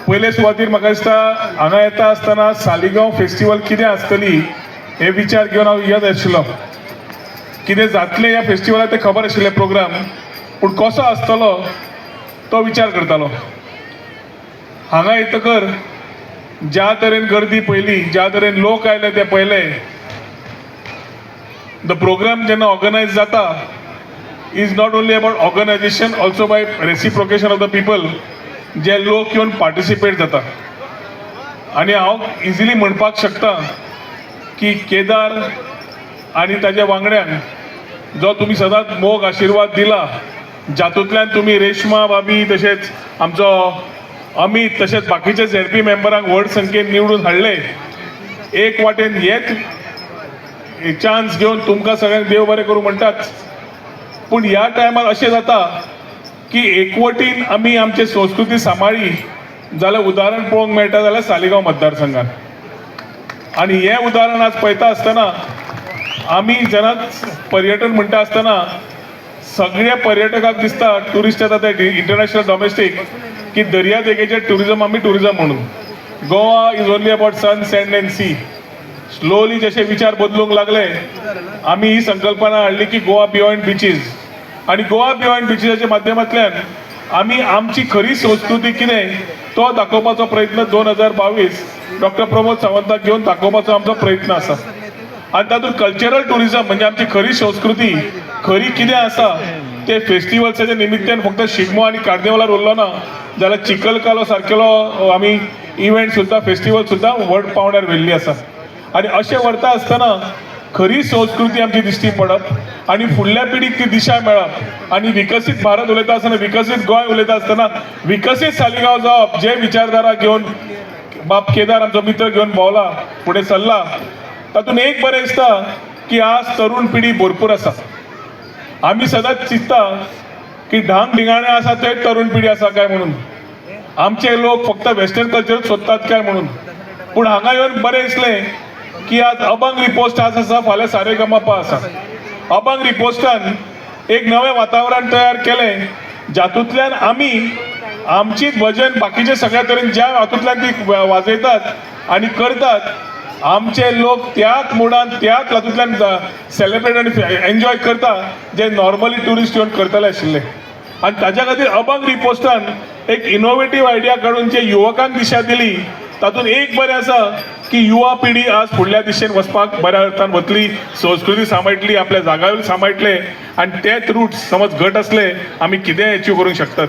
पयले सुवातेर म्हाका दिसता हांगा येता आसतना सालिगांव फेस्टिवल कितें आसतली हे विचार घेवन हांव येत आशिल्लो. कितें जातलें ह्या फेस्टिवलाक तें खबर आशिल्लें प्रोग्राम, पूण कसो आसतलो तो विचार करतालो. हांगा येतकर ज्या तरेन गर्दी पयली, ज्या तरेन लोक आयले ते पयले. द प्रोग्राम जेन्ना ऑर्गनायज जाता is not only about organisation, also by reciprocation of the people, जे लोक येवन पार्टिसिपेट जाता. आनी हांव इजिली म्हणपाक शकता की केदार आनी ताज्या वांगड्यांक जो तुमी सदांच मोग आशिर्वाद दिला, जातूंतल्यान तुमी रेश्मा भाभी तशेंच आमचो अमित तशेंच बाकीचे झेडपी मेंबरांक व्हड संख्येन निवडून हाडले. एक वाटेन हेच चान्स घेवन तुमकां सगळ्यांक देव बरें करूं म्हणटात. पूण ह्या टायमार अशें जाता की एकवटीन आमी आमची संस्कृती सांबाळ्ळी जाल्यार उदाहरण पळोवंक मेळटा जाल्यार सालिगांव मतदारसंघात. आनी हें उदाहरण आज पळयता आसतना आमी जेन्ना पर्यटन म्हणटा आसतना सगळ्या पर्यटकाक दिसता, ट्युरिस्ट येता ते इंटरनॅशनल डोमेस्टीक, की दर्या देगेचेर ट्युरिजम आमी ट्युरिजम म्हणून. Goa is only about sun, sand and sea. Slowly जशे विचार बदलूंक लागले आमी ही संकल्पना हाडली की गोवा बियॉन्ड बिचीस. आनी गोवा बियॉन्ड बिचीसाच्या माध्यमांतल्यान आमी आमची खरी संस्कृती कितें तो दाखोवपाचो प्रयत्न 2022 डॉक्टर प्रमोद सावंताक घेवन दाखोवपाचो आमचो प्रयत्न आसा. आनी तातूंत कल्चरल ट्युरिजम म्हणजे आमची खरी संस्कृती खरी कितें आसा ते फेस्टिवल्साच्या निमित्यान फक्त शिगमो आनी कार्निवलार उरलो ना, जाल्यार चिखलकालो सारकेलो आमी इव्हेंट सुद्दां फेस्टिवल सुद्दां व्हड पावंड्यार व्हेल्ली आसा. आनी अशें व्हरता आसतना खरी संस्कृती आमची दिश्टी पडप आनी फुडल्या पिढीक ती दिशा मेळप आनी विकसीत भारत उलयता आसतना, विकसीत गोंय उलयता आसतना विकसीत सालिगांव जावप, जे विचारधारा घेवन बाब केदार आमचो मित्र घेवन भोंवला, फुडें सरला, तातूंत एक बरें दिसता की आज तरुण पिढी भरपूर आसा. आमी सदांच चिंतता की ढांग ढिंगाणे आसा ते तरुण पिढी आसा काय म्हणून, आमचे लोक फक्त वेस्टर्न कल्चर सोदतात काय म्हणून. पूण हांगा येवन बरें दिसलें की आज अभंग रिपोस्ट आज आसा, फाल्यां सारेगमपा आसा. अभंग रिपोस्टान एक नवें वातावरण तयार केलें, जातूंतल्यान आमी आमचीच भजन बाकीचे सगळ्या तरेन ज्या हातूंतल्यान ती वाजयतात आनी करतात, आमचे लोक त्याच मुडान त्याच हातूंतल्यान सेलिब्रेट आनी एन्जॉय करता जे नॉर्मली ट्युरिस्ट येवन करतले आशिल्ले. आनी ताज्या खातीर अभंग रिपोस्टान एक इनोवेटीव आयडिया काडून जे युवकांक दिशा दिली, तातूंत एक बरें आसा की युवा पिढी आज फुडल्या दिशेन वचपाक बऱ्या अर्थान वतली, संस्कृती सांबाळटली, आपल्या जागा सांबाळटले आनी तेच रूट्स समज घट असले आमी कितेंय अचीव करूंक शकतात.